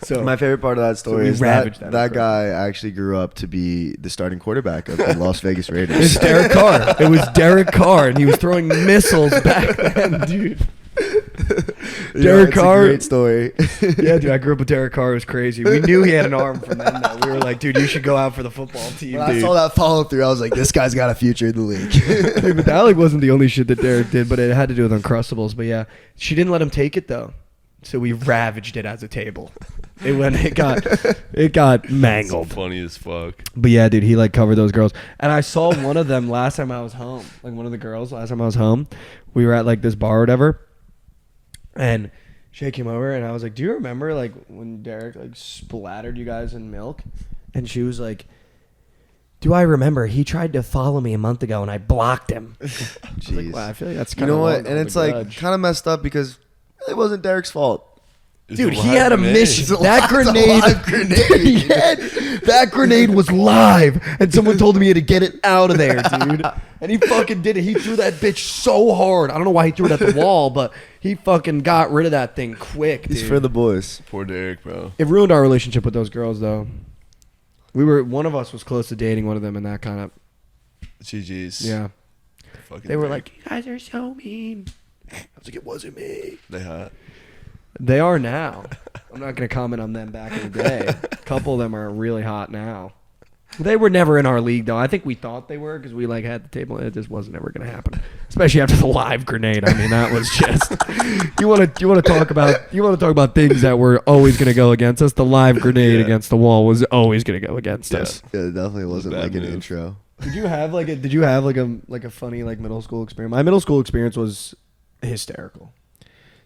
So my favorite part of that story we is ravaged that that guy actually grew up to be the starting quarterback of the Las Vegas It's Raiders. Derek Carr. It was Derek Carr, and he was throwing missiles back then, dude. Derek Carr. It's a great story. Yeah, dude, I grew up with Derek Carr. It was crazy. We knew he had an arm from then, though. We were like, dude, you should go out for the football team, When I dude. saw that follow through, I was like, this guy's got a future in the league. Dude, but that like wasn't the only shit that Derek did, but it had to do with Uncrustables. But yeah, she didn't let him take it though, so we ravaged it as a table. It got mangled. So funny as fuck. But yeah, dude, he like covered those girls. And I saw one of them last time I was home. Like one of the girls last time I was home. We were at like this bar or whatever. And she came over and I was like, do you remember like when Derek like splattered you guys in milk? And she was like, do I remember? He tried to follow me a month ago and I blocked him. I was like, Jeez. wow, I feel like that's You kind of know what? And it's like kind of messed up because it wasn't Derek's fault. dude, he had a mission. That grenade, live grenade. that grenade was live, and someone told him he had to get it out of there, dude. And he fucking did it. He threw that bitch so hard. I don't know why he threw it at the wall, but he fucking got rid of that thing quick, dude. He's for the boys. Poor Derek, bro. It ruined our relationship with those girls, though. One of us was close to dating one of them, and that kind of, GG's. yeah. Fucking They were Derek. like, you guys are so mean. I was like, it wasn't me. They hot. They are now. I'm not going to comment on them back in the day. A couple of them are really hot now. They were never in our league, though. I think we thought they were because we like had the table. It just wasn't ever going to happen, especially after the live grenade. I mean, that was just. You want to talk about things that were always going to go against us. The live grenade against the wall was always going to go against us. Yeah, it definitely wasn't bad like an move. intro. Did you have like a funny like middle school experience? My middle school experience was hysterical.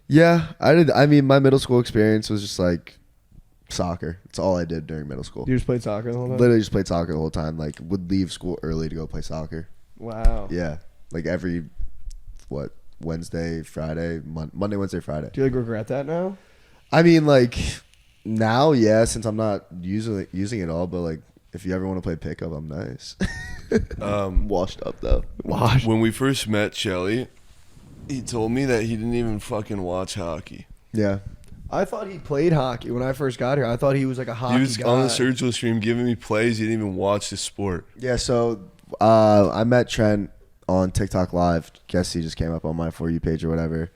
Yeah, I did. I mean, my middle school experience was just like soccer. That's all I did during middle school. You just played soccer the whole time? Literally just played soccer the whole time. Like, would leave school early to go play soccer. Wow. Yeah, like every Wednesday, Friday, Monday, Wednesday, Friday. Do you like regret that now? I mean, like now, yeah, since I'm not using it all. But like, if you ever want to play pickup, I'm nice. Washed up though. Wash. When we first met Chelly, he told me that he didn't even fucking watch hockey. Yeah. I thought he played hockey when I first got here. I thought he was like a hockey He was guy. on the surgical stream giving me plays. He didn't even watch the sport. Yeah, so I met Trent on TikTok Live. Guess he just came up on my For You page or whatever.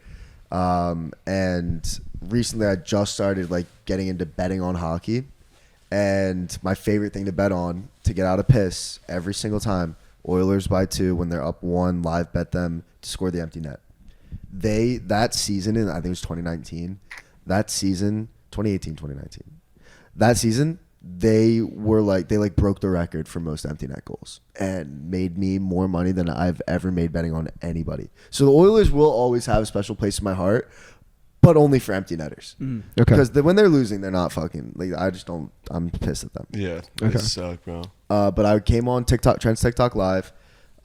And recently I just started like getting into betting on hockey. And my favorite thing to bet on to get out of piss every single time, Oilers by 2 when they're up 1, live bet them to score the empty net. That season, I think it was 2019, that season, 2018, 2019, that season, they broke the record for most empty net goals and made me more money than I've ever made betting on anybody. So the Oilers will always have a special place in my heart, but only for empty netters. Okay. Because when they're losing, they're not fucking, like, I just don't, I'm pissed at them. Yeah, Okay. they suck, bro. But I came on Trent's TikTok Live.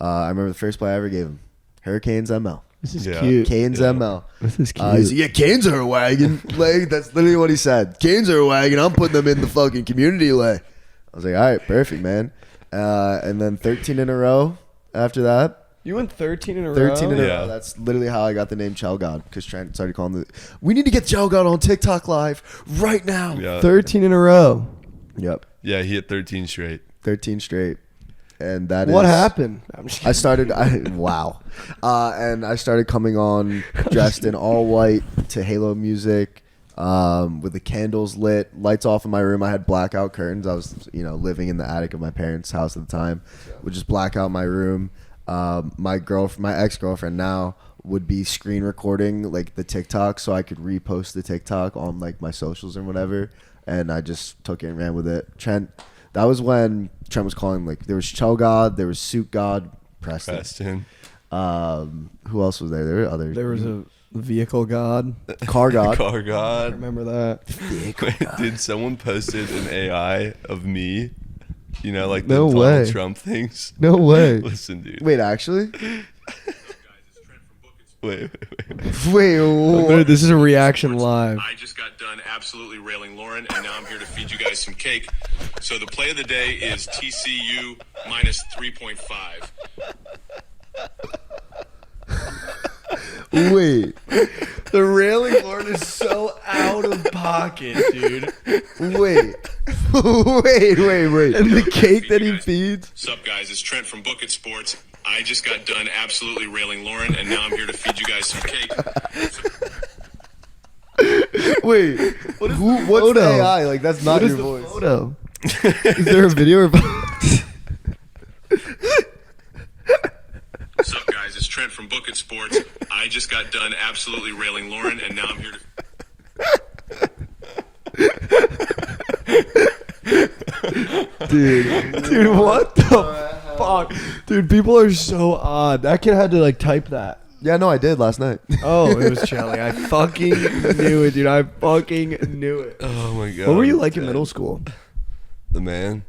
I remember the first play I ever gave him. Hurricanes ML. This is Yeah. cute. Canes Yeah. ML. This is cute. He's like, yeah, Canes are a wagon. Like, that's literally what he said. Canes are a wagon. I'm putting them in the fucking community lay. I was like, all right, perfect, man. And then 13 in a row after that. You went 13 in a row? 13 in a Yeah. row. That's literally how I got the name Chell God, because Trent started calling we need to get Chell God on TikTok Live right now. Yeah, 13 in a row. Yep. yeah, he hit 13 straight. 13 straight. And that What is- happened? I'm just I started, wow. And I started coming on dressed in all white to Halo music. with the candles lit, lights off in my room. I had blackout curtains. I was, living in the attic of my parents' house at the time. Would just black out my room. My ex-girlfriend now would be screen recording like the TikTok so I could repost the TikTok on like my socials and whatever. And I just took it and ran with it. Trent, that was when Trent was calling, like, there was Chell God, there was Suit God, Preston. Who else was there? There were others. There was a vehicle god. Car God. Car I God. remember that. Wait, did someone posted an AI of me? Like the No Donald way. Trump things. No way. Listen, dude. Wait, actually? Wait. Wait, what? This is a reaction live. I just got done absolutely railing Lauren, and now I'm here to feed you guys some cake. So the play of the day is TCU minus 3.5. Wait. The railing Lord is so out of pocket, dude. Wait. Wait. And the cake that he feeds. Sup, guys? It's Trent from BookIt Sports. I just got done absolutely railing Lauren, and now I'm here to feed you guys some cake. Wait. What's photo? the AI? Like, that's not What is your the voice. photo? Is there a video or Sup, guys? It's Trent from BookIt Sports. I just got done absolutely railing Lauren, and now I'm here to... Dude, what the fuck? Dude, people are so odd. That kid had to like type that. Yeah, no, I did last night. Oh, it was Chelly. I fucking knew it, dude. I fucking knew it. Oh my god. What were you like in middle school? The man.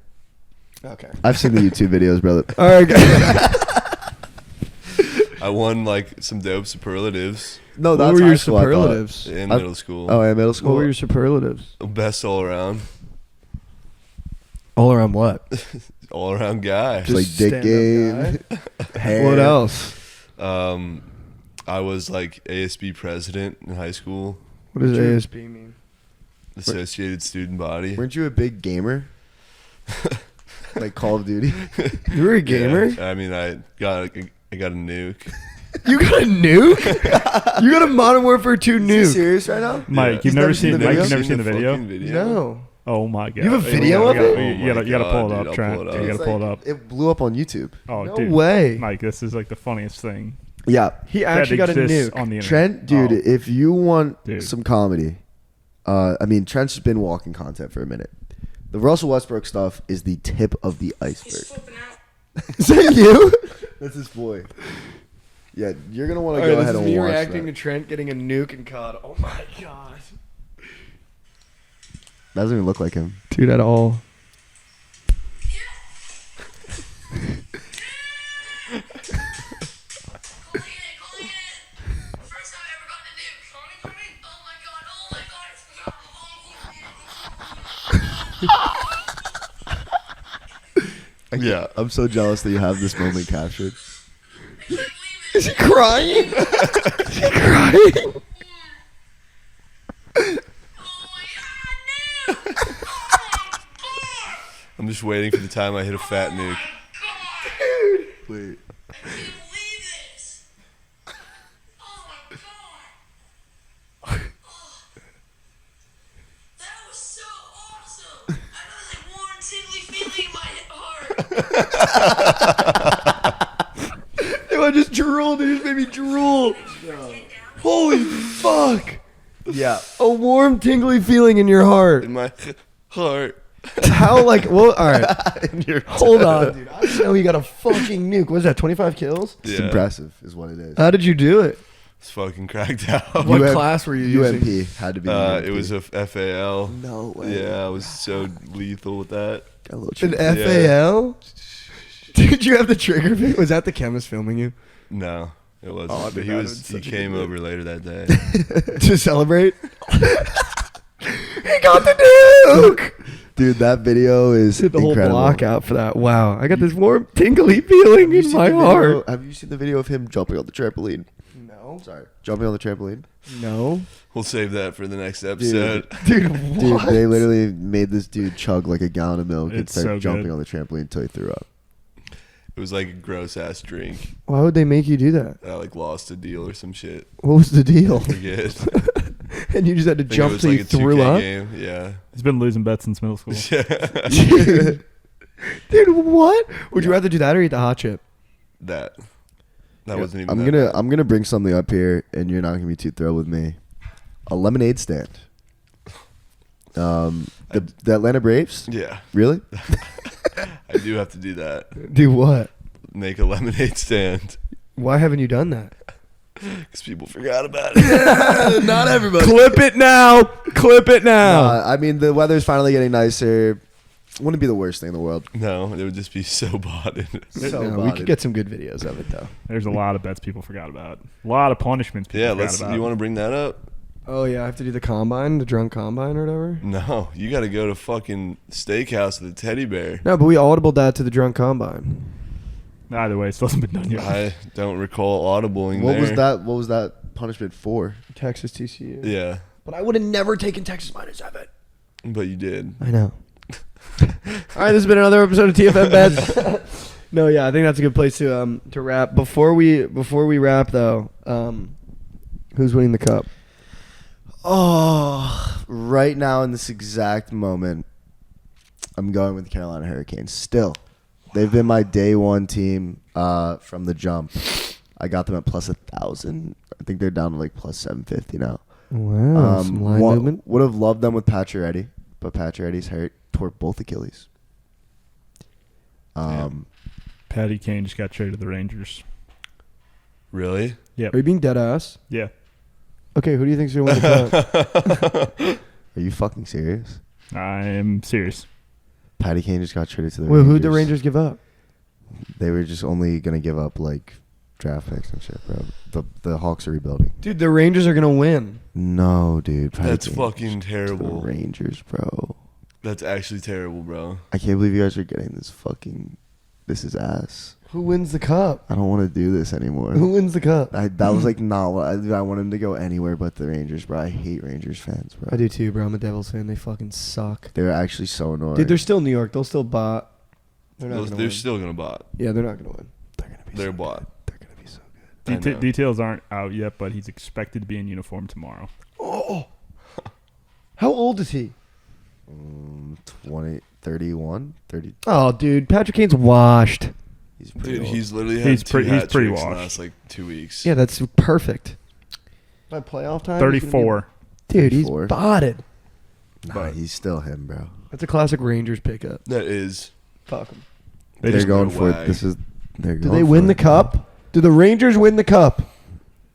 Okay. I've seen the YouTube videos, brother. All right, guys. I won like some dope superlatives No, What that's were high your school, I thought. superlatives? in I- middle school. Oh, yeah, middle school. What were your superlatives? Best all around. All around what? All around guy. Just like dick stand-up game, hair. What else? I was like ASB president in high school. What does Sure. ASB mean? Associated Student Body. Weren't you a big gamer? Like Call of Duty? You were a gamer? Yeah, I mean, I got a nuke. You got a nuke? You got a Modern Warfare 2 Is he nuke? serious right now? Mike, Yeah. you've never seen the Mike, video? you've never seen the video? fucking No. Oh my god! You have a video of it? You gotta pull it dude, up, I'll Trent. pull it You up. gotta It's pull it like- up. It blew up on YouTube. Oh, No dude, way. Mike, this is like the funniest thing Yeah. He actually got a exists nuke. on the internet. Trent, dude, Oh, if you want Dude. some comedy, I mean, Trent's been walking content for a minute. The Russell Westbrook stuff is the tip of the iceberg. Is that you? That's his boy. Yeah, you're going to want All to right, go this ahead is and me watch reacting that. to Trent getting a nuke and COD. Oh my god. Doesn't even look like him. Dude, at all. Yeah. I'm so jealous that you have this moment captured. Is he crying? Is he crying? I'm just waiting for the time I hit a fat nuke. Wait. Yo, I just drooled. They just made me drool. Holy fuck. Yeah. A warm, tingly feeling in your heart. In my heart. How, like, well, all right. And you're Hold on, dude. I didn't know he got a fucking nuke. What is that, 25 kills? It's Yeah. impressive, is what it is. How did you do it? It's fucking cracked out. What UM class were you using? UMP had to be. UMP. It was a FAL. No way. Yeah, I was so lethal with that. Got a little An cheap. FAL? Did you have the trigger finger? Was that the chemist filming you? No, it wasn't. Oh, but dude, he that was. was He such a came good over later that day. To celebrate? He got the nuke! Dude, that video is Did the whole incredible. block out for that. Wow. I got this warm, tingly feeling Have you in seen my the video- heart. Have you seen the video of him jumping on the trampoline? No. Sorry, jumping on the trampoline. No. We'll save that for the next episode. Dude, Dude, what? they literally made this dude chug like a gallon of milk and It's start so jumping good. on the trampoline until he threw up. It was like a gross ass drink. Why would they make you do that? I like lost a deal or some shit. What was the deal? Forget. And you just had to I think it jump was till like you a threw 2K up? game. Yeah. He's been losing bets since middle school. Dude, what? Would you rather do that or eat the hot chip? That wasn't even. I'm gonna bring something up here, and you're not gonna be too thrilled with me. A lemonade stand. The Atlanta Braves. Yeah. Really? I do have to do that. Do what? Make a lemonade stand. Why haven't you done that? Because people forgot about it. Not everybody. Clip it now. Clip it now. I mean, the weather's finally getting nicer. Wouldn't be the worst thing in the world. No, it would just be so botted. So No, we could get some good videos of it though. There's a lot of bets people forgot about. A lot of punishments people Yeah, forgot about. you want to bring that up? Oh yeah, I have to do the combine, the drunk combine or whatever. No, you got to go to fucking steakhouse with a teddy bear. No, but we audibled that to the drunk combine. Either way, it still hasn't been done yet. I don't recall audibling What there. was that? What was that punishment for? Texas TCU. Yeah, But I would have never taken Texas -7. but you did. I know. All right, this has been another episode of TFM Bets. No, yeah, I think that's a good place to wrap. Before we wrap though, who's winning the cup? Oh, right now in this exact moment, I'm going with the Carolina Hurricanes. Still, they've been my day one team from the jump. I got them at plus 1,000. I think they're down to like plus 750 now. Wow, some line movement. Would have loved them with Pacioretty, but Pacioretty's hurt, tore both Achilles. Patty Kane just got traded to the Rangers. Really? Yep. Are you being dead ass? Yeah. Okay, who do you think's gonna win the cup? Are you fucking serious? I am serious. Patty Kane just got traded to the Wait, Rangers. who'd the Rangers give up? They were just only gonna give up like draft picks and shit, bro. The Hawks are rebuilding. Dude, the Rangers are gonna win. No, dude. Patty That's Kane fucking to terrible. the Rangers, bro. That's actually terrible, bro. I can't believe you guys are getting this fucking. This is ass. Who wins the cup? I don't want to do this anymore. Who wins the cup? That was like not what I want him to go anywhere but the Rangers, bro. I hate Rangers fans, bro. I do too, bro. I'm a Devils fan. They fucking suck. They're actually so annoying. Dude, they're still New York. They'll still bot. They're not gonna They're win. still gonna bot. Yeah, they're not gonna win. They're gonna be. They're so bot. good. They're gonna be so good. I know. Details aren't out yet, but he's expected to be in uniform tomorrow. Oh, how old is he? 20, 31, 30. Oh, dude, Patrick Kane's washed. He's pretty Dude, old. he's literally had He's two pretty- he's hat pretty tricks in the washed. last like 2 weeks. Yeah, that's perfect. By playoff time, he's gonna 34. be- Dude, he's 34. botted. Nah, he's still him, bro. That's a classic Rangers pickup. That is. Fuck him. They They're just going no for way. it. This is. They're Do going they for win it. the cup? Do the Rangers win the cup?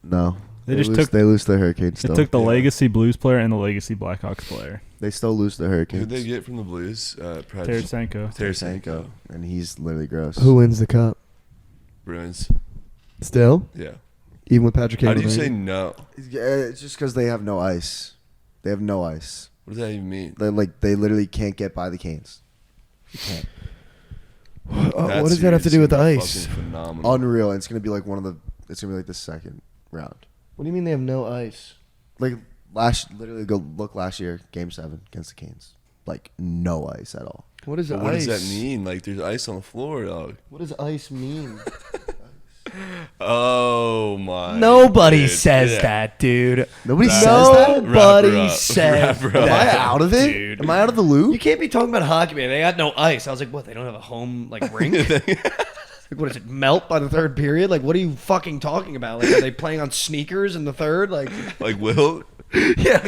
No. They just lose, took- They lose the Hurricanes. They Still. took the Yeah. Legacy Blues player and the Legacy Blackhawks player, They still lose the Who'd Hurricanes. they get from the Blues? Tarasenko. Tarasenko, and he's literally gross. Who wins the cup? Bruins. Still? Yeah. Even with Patrick Kane? How do you on the say Rangers? no? It's just because they have no ice. They have no ice. What does that even mean? They literally can't get by the Canes. They can't. That what does that have to do with the series is ice? fucking phenomenal. Unreal. It's gonna be like It's gonna be like the second round. What do you mean they have no ice? Like literally go look last year, Game 7 against the Canes. Like no ice at all. What is But ice? what does that mean? Like there's ice on the floor, dog. What does ice mean? Oh my. Nobody dude. says Yeah. that, dude. Nobody That- says that. Nobody Wrap her up. says Wrap her that. up. Am I out of it? Dude. Am I out of the loop? You can't be talking about hockey, man. They got no ice. I was like, what? They don't have a home like rink? Like, what is it? Melt by the third period? Like, what are you fucking talking about? Like, are they playing on sneakers in the third? Like, Like Will. yeah.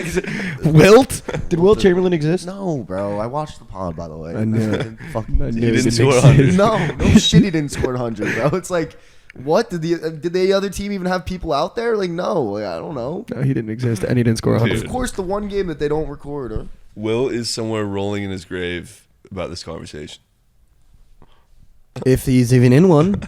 Wilt? Did Wilt Chamberlain exist? No, bro. I watched the pod, by the way. I knew it. Didn't fucking I knew He it didn't didn't score exist. 100. No shit. He didn't score 100, bro. It's like, what did the other team even have people out there? Like, no, like, I don't know. No, he didn't exist, and he didn't score 100. Dude. Of course, the one game that they don't record. Huh? Will is somewhere rolling in his grave about this conversation. If he's even in one,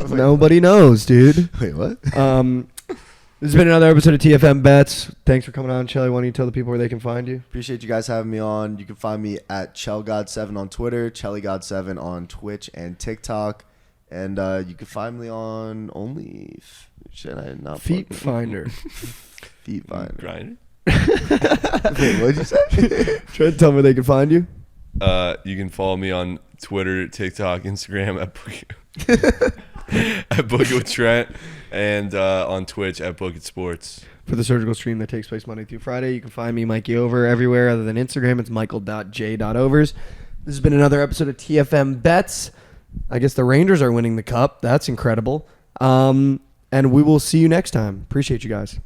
nobody knows, dude. Wait, what? This has been another episode of TFM Bets. Thanks for coming on, Shelly. Why don't you tell the people where they can find you? Appreciate you guys having me on. You can find me at ChellGod7 on Twitter, ChellyGod7 on Twitch and TikTok, and you can find me on Should I not? Feet plug Finder. Feet Finder. Grinder. Wait, what'd you say? Try to tell me where they can find you. You can follow me on Twitter, TikTok, Instagram at BookIt with Trent, and on Twitch at BookIt Sports. for the surgical stream that takes place Monday through Friday. You can find me, Mikey Over, everywhere other than Instagram. It's michael.j.overs. This has been another episode of TFM Bets. I guess the Rangers are winning the cup. That's incredible. And we will see you next time. Appreciate you guys.